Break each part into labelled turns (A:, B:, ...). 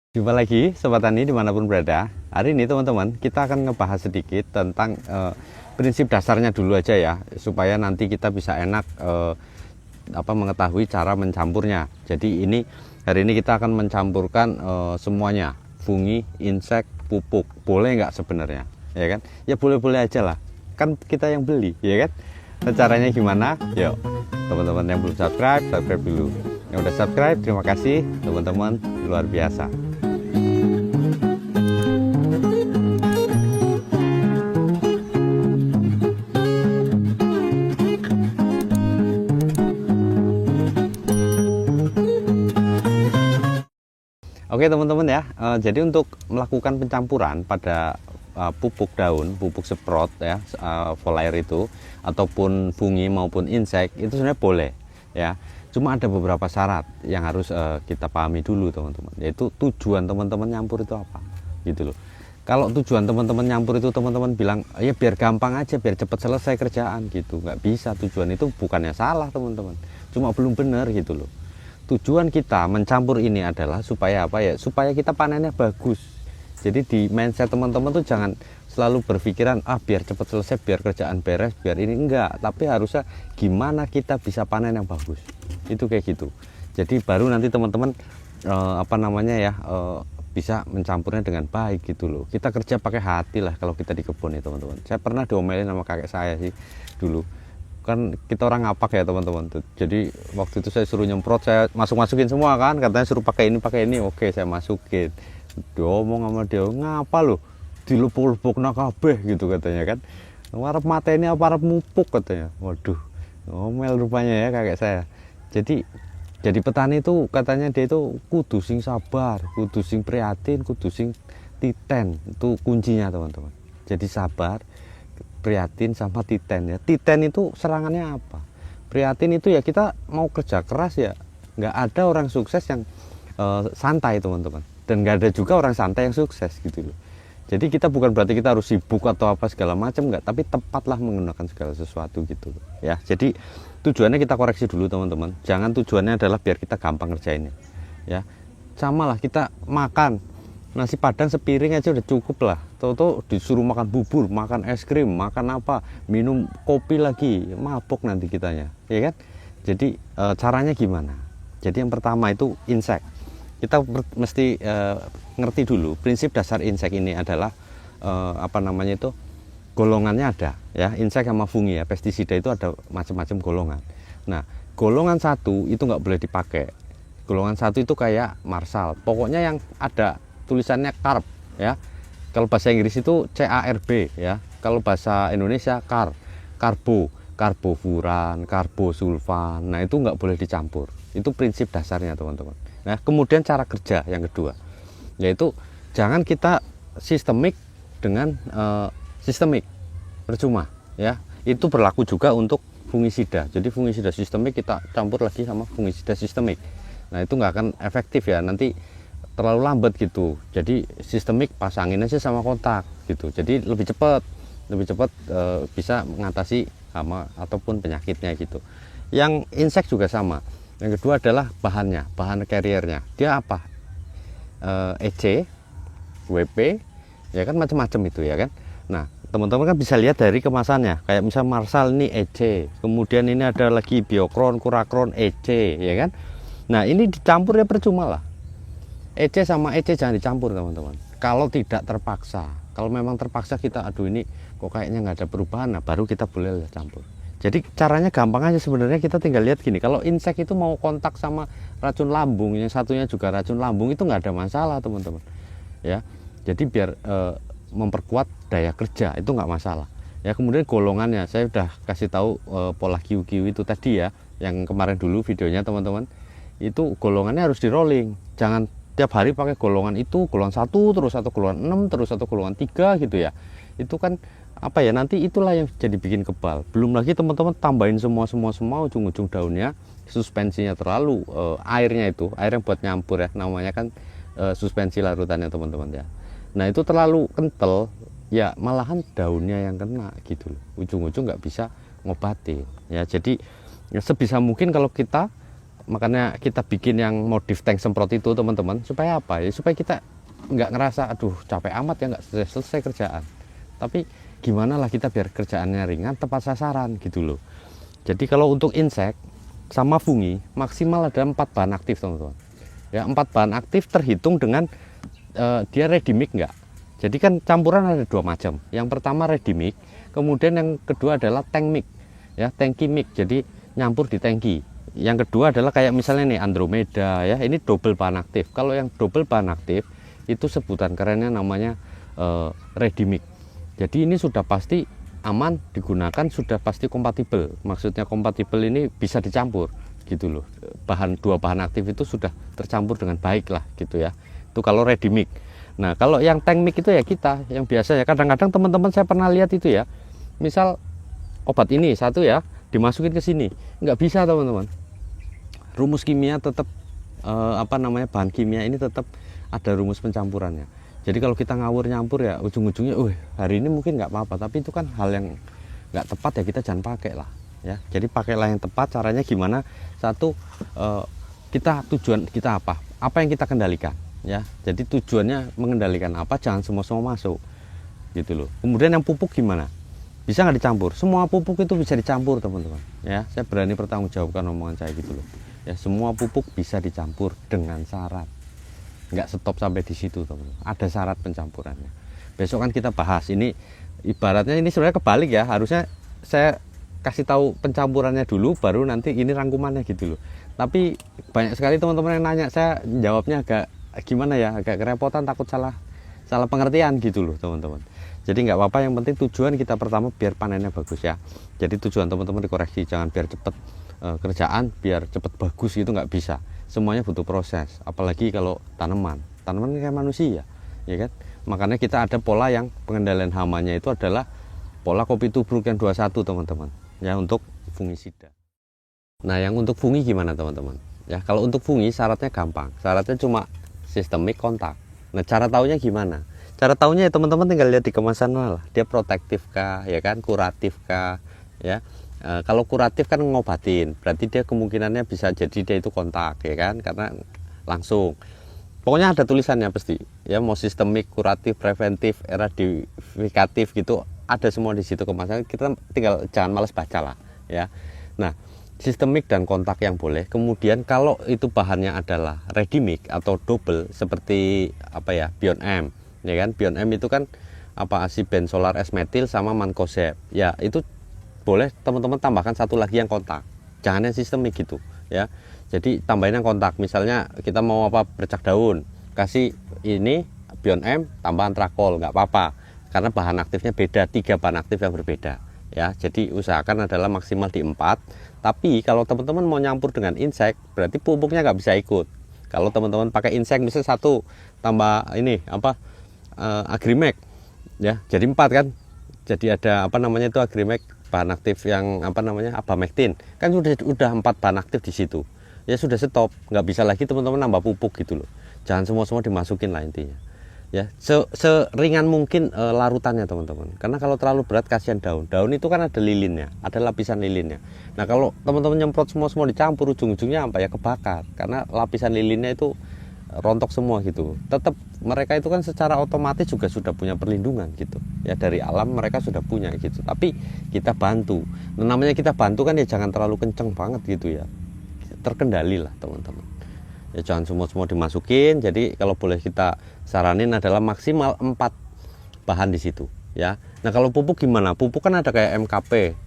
A: Jumpa lagi Sobat Tani dimanapun berada. Hari ini teman-teman kita akan ngebahas sedikit tentang prinsip dasarnya dulu aja ya, supaya nanti kita bisa enak mengetahui cara mencampurnya. Jadi hari ini kita akan mencampurkan semuanya, fungi, insek, pupuk. Boleh nggak sebenarnya? Ya kan? Ya boleh-boleh aja lah. Kan kita yang beli, ya kan? Nah, caranya gimana? Yuk, teman-teman yang belum subscribe, subscribe dulu. Yang udah subscribe, terima kasih teman-teman, luar biasa. Oke teman-teman ya, jadi untuk melakukan pencampuran pada pupuk daun, pupuk semprot ya, foliar itu, ataupun fungi maupun insek, itu sebenarnya boleh ya. Cuma ada beberapa syarat yang harus kita pahami dulu teman-teman, yaitu tujuan teman-teman nyampur itu apa, gitu loh. Kalau tujuan teman-teman nyampur itu teman-teman bilang, ya biar gampang aja, biar cepat selesai kerjaan gitu, nggak bisa. Tujuan itu bukannya salah teman-teman, cuma belum benar gitu loh. Tujuan kita mencampur ini adalah supaya apa ya? Supaya kita panennya bagus. Jadi di mindset teman-teman tuh jangan selalu berpikiran biar cepat selesai, biar kerjaan beres, biar ini enggak. Tapi harusnya gimana kita bisa panen yang bagus. Itu kayak gitu. Jadi baru nanti teman-teman bisa mencampurnya dengan baik gitu loh. Kita kerja pakai hati lah kalau kita di kebun ya teman-teman. Saya pernah diomelin sama kakek saya sih dulu. Kan kita orang ngapak ya teman-teman, jadi waktu itu saya suruh nyemprot, saya masukin semua kan, katanya suruh pakai ini, oke saya masukin. Dia ngomong sama dia, ngapa lo dilupuk-lupuk kabeh gitu katanya kan, warap mata ini apa warap mupuk katanya. Waduh, ngomel rupanya ya kakek saya. Jadi petani itu katanya dia itu kudu sing sabar, kudu sing prihatin, kudu sing titen. Itu kuncinya teman-teman. Jadi sabar, prihatin sama titen ya. Titen itu serangannya apa? Prihatin itu ya kita mau kerja keras ya. Nggak ada orang sukses yang santai teman-teman. Dan nggak ada juga orang santai yang sukses gitu loh. Jadi kita bukan berarti kita harus sibuk atau apa segala macam, nggak, tapi tepatlah menggunakan segala sesuatu gitu loh. Ya, jadi tujuannya kita koreksi dulu teman-teman. Jangan tujuannya adalah biar kita gampang ngerjainnya. Ya, sama lah kita makan nasi padang sepiring aja udah cukup lah. Tahu-tahu disuruh makan bubur, makan es krim, makan apa, minum kopi lagi, mabok nanti kitanya, ya kan? Jadi caranya gimana? Jadi yang pertama itu insek. Kita mesti ngerti dulu prinsip dasar insek ini adalah golongannya ada ya. Insek sama fungi ya, pestisida itu ada macam-macam golongan. Nah, golongan satu itu nggak boleh dipakai. Golongan satu itu kayak marsal, pokoknya yang ada tulisannya carb ya. Kalau bahasa Inggris itu CARB ya. Kalau bahasa Indonesia karbofuran, karbosulfan. Nah, itu nggak boleh dicampur. Itu prinsip dasarnya teman-teman. Nah, kemudian cara kerja yang kedua, yaitu jangan kita sistemik dengan sistemik, percuma ya. Itu berlaku juga untuk fungisida. Jadi fungisida sistemik kita campur lagi sama fungisida sistemik. Nah, itu nggak akan efektif ya, nanti terlalu lambat gitu. Jadi sistemik pasangin aja sama kontak gitu. Jadi lebih cepat bisa mengatasi hama ataupun penyakitnya gitu. Yang insek juga sama. Yang kedua adalah bahan carriernya. Dia apa? EC, WP, ya kan macam-macam itu ya kan. Nah, teman-teman kan bisa lihat dari kemasannya. Kayak misal Marsal ini EC, kemudian ini ada lagi Biokron, Kurakron EC, ya kan. Nah, ini dicampur ya percuma lah. EC sama EC jangan dicampur teman-teman. Kalau tidak terpaksa, kalau memang terpaksa kita aduh ini kok kayaknya nggak ada perubahan, nah baru kita boleh campur. Jadi caranya gampang aja sebenarnya, kita tinggal lihat gini. Kalau insek itu mau kontak sama racun lambung, yang satunya juga racun lambung, itu nggak ada masalah teman-teman. Ya, jadi biar memperkuat daya kerja itu nggak masalah. Ya, kemudian golongannya saya udah kasih tahu pola kiu-kiu itu tadi ya, yang kemarin dulu videonya teman-teman. Itu golongannya harus di rolling. Jangan tiap hari pakai golongan itu, golongan 1 terus, atau golongan 6 terus, atau golongan 3 gitu ya. Itu kan apa ya, nanti itulah yang jadi bikin kebal. Belum lagi teman-teman tambahin semua ujung-ujung daunnya, suspensinya terlalu airnya itu, air yang buat nyampur ya, namanya kan suspensi larutannya teman-teman ya. Nah, itu terlalu kental ya, malahan daunnya yang kena gitu loh. Ujung-ujung nggak bisa ngobatin ya. Jadi ya, sebisa mungkin kalau kita makanya kita bikin yang modif tank semprot itu teman-teman, supaya apa ya, supaya kita nggak ngerasa aduh capek amat ya, nggak selesai kerjaan, tapi gimana lah kita biar kerjaannya ringan, tepat sasaran gitu loh. Jadi kalau untuk insek sama fungi maksimal ada 4 bahan aktif teman-teman ya. 4 bahan aktif terhitung dengan dia ready mix enggak. Jadi kan campuran ada 2 macam. Yang pertama ready mix, kemudian yang kedua adalah tank mix ya, tanki mix, jadi nyampur di tangki. Yang kedua adalah kayak misalnya nih Andromeda ya, ini double bahan aktif. Kalau yang double bahan aktif itu sebutan kerennya namanya ready mix. Jadi ini sudah pasti aman digunakan, sudah pasti kompatibel. Maksudnya kompatibel ini bisa dicampur gitu loh. 2 bahan aktif itu sudah tercampur dengan baik lah gitu ya. Itu kalau ready mix. Nah kalau yang tank mix itu ya kita yang biasa ya, kadang-kadang teman-teman saya pernah lihat itu ya, misal obat ini satu ya dimasukin ke sini, nggak bisa teman-teman. Rumus kimia tetap bahan kimia ini tetap ada rumus pencampurannya. Jadi kalau kita ngawur nyampur ya ujung-ujungnya hari ini mungkin nggak apa-apa, tapi itu kan hal yang nggak tepat ya, kita jangan pakai lah ya. Jadi pakailah yang tepat. Caranya gimana? Satu, tujuan kita apa yang kita kendalikan ya. Jadi tujuannya mengendalikan apa, jangan semua masuk gitu loh. Kemudian yang pupuk gimana? Bisa nggak dicampur? Semua pupuk itu bisa dicampur teman-teman ya. Saya berani pertanggungjawabkan omongan saya gitu loh ya. Semua pupuk bisa dicampur dengan syarat, nggak stop sampai di situ teman-teman, ada syarat pencampurannya. Besok kan kita bahas ini, ibaratnya ini sebenarnya kebalik ya, harusnya saya kasih tahu pencampurannya dulu baru nanti ini rangkumannya gitu loh. Tapi banyak sekali teman-teman yang nanya, saya jawabnya agak gimana ya, agak kerepotan, takut salah pengertian gitu loh teman-teman. Jadi nggak apa-apa, yang penting tujuan kita pertama biar panennya bagus ya. Jadi tujuan teman-teman dikoreksi, jangan biar cepet kerjaan, biar cepet bagus gitu, nggak bisa. Semuanya butuh proses, apalagi kalau tanaman kayak manusia ya kan. Makanya kita ada pola yang pengendalian hamanya itu adalah pola kopi tubruk yang 21 teman-teman ya, untuk fungisida. Nah yang untuk fungi gimana teman-teman ya? Kalau untuk fungi syaratnya gampang, syaratnya cuma sistemik kontak. Nah cara taunya gimana? Cara taunya ya teman-teman tinggal lihat di kemasan lah, dia protektif kah ya kan, kuratif kah ya. Kalau kuratif kan ngobatin, berarti dia kemungkinannya bisa jadi dia itu kontak ya kan, karena langsung. Pokoknya ada tulisannya pasti ya, mau sistemik, kuratif, preventif, eradikatif gitu, ada semua di situ kemasan. Kita tinggal jangan males baca lah ya. Nah sistemik dan kontak yang boleh. Kemudian kalau itu bahannya adalah ready mix atau double seperti Bion M ya kan. Bion M itu kan asiben solar S-metil sama mancozeb ya, itu boleh teman-teman tambahkan satu lagi yang kontak, jangan yang sistemik gitu ya. Jadi tambahin yang kontak, misalnya kita mau bercak daun, kasih ini Bion M tambah antrakol, nggak apa-apa karena bahan aktifnya beda, 3 bahan aktif yang berbeda ya. Jadi usahakan adalah maksimal di 4. Tapi kalau teman-teman mau nyampur dengan insek, berarti pupuknya nggak bisa ikut. Kalau teman-teman pakai insek misalnya 1 tambah ini Agrimek ya, jadi 4 kan. Jadi ada itu Agrimek, bahan aktif yang Abamectin kan udah 4 bahan aktif di situ ya, sudah stop, nggak bisa lagi teman-teman nambah pupuk gitu loh. Jangan semua dimasukin lah intinya ya. Seringan mungkin larutannya teman-teman, karena kalau terlalu berat kasihan daun itu kan ada lilinnya, ada lapisan lilinnya. Nah kalau teman-teman nyemprot semua dicampur, ujung-ujungnya kebakar, karena lapisan lilinnya itu rontok semua gitu. Tetap mereka itu kan secara otomatis juga sudah punya perlindungan gitu ya, dari alam mereka sudah punya gitu, tapi kita bantu. Nah, namanya kita bantu kan ya jangan terlalu kenceng banget gitu ya, terkendali lah teman-teman ya, jangan semua dimasukin. Jadi kalau boleh kita saranin adalah maksimal 4 bahan di situ ya. Nah kalau pupuk gimana? Pupuk kan ada kayak MKP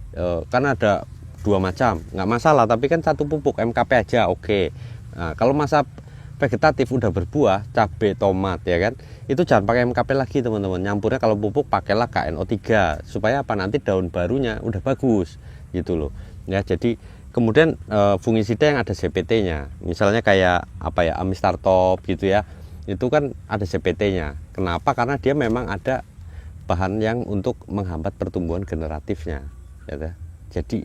A: kan ada 2 macam, nggak masalah, tapi kan 1 pupuk MKP aja oke. Nah kalau masa vegetatif udah berbuah, cabai, tomat ya kan, itu jangan pakai MKP lagi teman-teman. Nyampurnya kalau pupuk pakailah KNO3 supaya nanti daun barunya udah bagus gitu loh ya. Jadi kemudian fungisida yang ada CPT-nya, misalnya kayak Amistartop gitu ya, itu kan ada CPT-nya. Kenapa? Karena dia memang ada bahan yang untuk menghambat pertumbuhan generatifnya ya. Jadi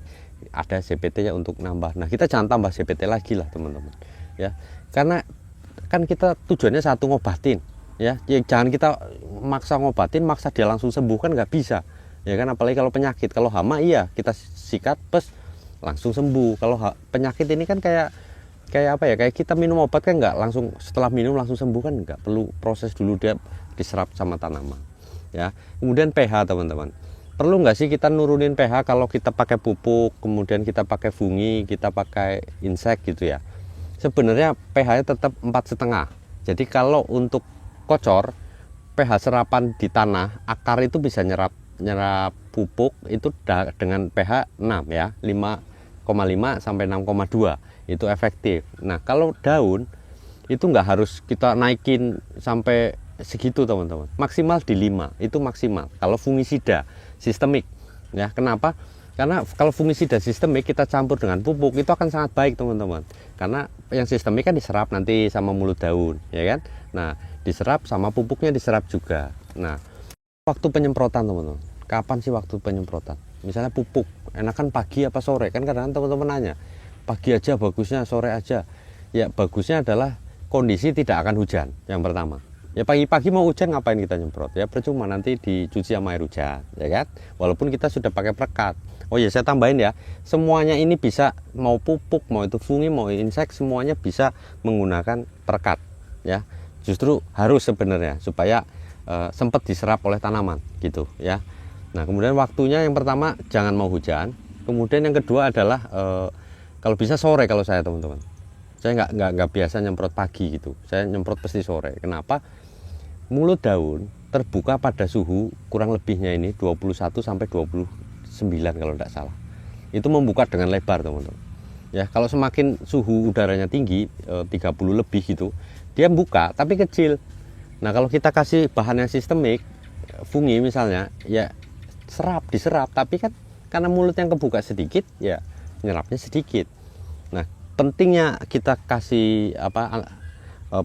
A: ada CPT-nya untuk nambah. Nah kita jangan tambah CPT lagi lah teman-teman ya, karena kan kita tujuannya satu, ngobatin ya. Jangan kita maksa ngobatin, maksa dia langsung sembuh, kan nggak bisa ya kan. Apalagi kalau penyakit, kalau hama iya kita sikat langsung sembuh. Kalau penyakit ini kan kayak kayak apa ya, kayak kita minum obat kan nggak langsung setelah minum langsung sembuh kan, nggak, perlu proses dulu dia diserap sama tanaman ya. Kemudian pH teman-teman, perlu nggak sih kita nurunin pH kalau kita pakai pupuk, kemudian kita pakai fungi, kita pakai insek gitu ya? Sebenarnya pH-nya tetap 4,5. Jadi kalau untuk kocor, pH serapan di tanah akar itu bisa nyerap pupuk itu dengan pH 6 ya, 5,5 sampai 6,2 itu efektif. Nah kalau daun itu nggak harus kita naikin sampai segitu teman-teman, maksimal di 5 itu maksimal kalau fungisida sistemik ya. Kenapa? Karena kalau fungisida sistemik kita campur dengan pupuk itu akan sangat baik teman-teman, karena yang sistemik kan diserap nanti sama mulut daun ya kan. Nah diserap sama pupuknya diserap juga. Nah waktu penyemprotan teman-teman, kapan sih waktu penyemprotan? Misalnya pupuk enakan pagi apa sore, kan kadang teman-teman nanya pagi aja bagusnya, sore aja. Ya bagusnya adalah kondisi tidak akan hujan yang pertama. Ya pagi-pagi mau hujan ngapain kita nyemprot? Ya percuma, nanti dicuci sama air hujan ya kan, walaupun kita sudah pakai perekat. Oh ya saya tambahin ya, semuanya ini bisa, mau pupuk, mau itu fungi, mau insek, semuanya bisa menggunakan perekat ya. Justru harus sebenarnya supaya sempat diserap oleh tanaman gitu ya. Nah kemudian waktunya yang pertama jangan mau hujan, kemudian yang kedua adalah kalau bisa sore. Kalau saya teman-teman, saya nggak biasa nyemprot pagi gitu, saya nyemprot pasti sore. Kenapa? Mulut daun terbuka pada suhu kurang lebihnya ini 21 sampai 29 kalau tidak salah, itu membuka dengan lebar teman-teman ya. Kalau semakin suhu udaranya tinggi 30 lebih gitu, dia buka tapi kecil. Nah kalau kita kasih bahan yang sistemik, fungi misalnya ya, diserap tapi kan karena mulut yang kebuka sedikit ya nyerapnya sedikit. Nah pentingnya kita kasih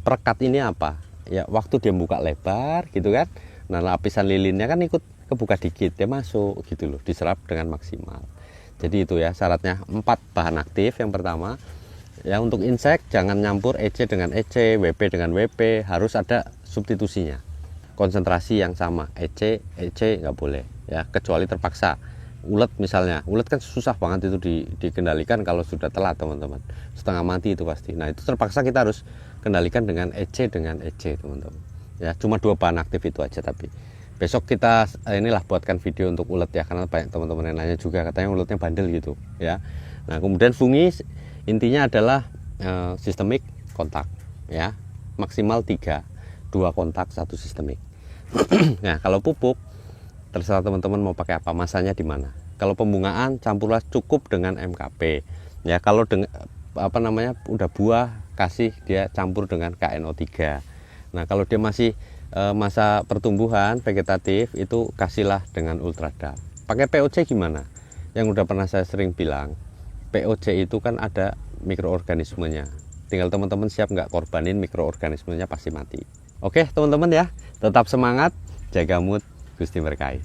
A: perekat ini apa ya, waktu dia buka lebar gitu kan, nah lapisan lilinnya kan ikut kebuka dikit, dia masuk gitu loh, diserap dengan maksimal. Jadi itu ya syaratnya, 4 bahan aktif. Yang pertama ya, untuk insek jangan nyampur EC dengan EC, WP dengan WP, harus ada substitusinya, konsentrasi yang sama. EC nggak boleh ya, kecuali terpaksa. Ulet misalnya, ulet kan susah banget itu dikendalikan kalau sudah telat teman-teman, setengah mati itu pasti. Nah itu terpaksa kita harus kendalikan dengan EC teman-teman ya. Cuma 2 bahan aktif itu aja, tapi besok kita inilah buatkan video untuk ulet ya, karena banyak teman-teman yang nanya juga, katanya uletnya bandel gitu ya. Nah kemudian fungi intinya adalah sistemik kontak ya, maksimal 3, 2 kontak 1 sistemik. Nah kalau pupuk terserah teman-teman mau pakai apa, masanya di mana. Kalau pembungaan campurlah cukup dengan MKP ya. Kalau dengan udah buah, kasih dia campur dengan KNO3. Nah kalau dia masih masa pertumbuhan vegetatif, itu kasihlah dengan Ultradap. Pakai POC gimana? Yang udah pernah saya sering bilang, POC itu kan ada mikroorganismenya, tinggal teman-teman siap nggak korbanin mikroorganismenya, pasti mati. Oke teman-teman ya, tetap semangat, jaga mood, Gusti berkahi.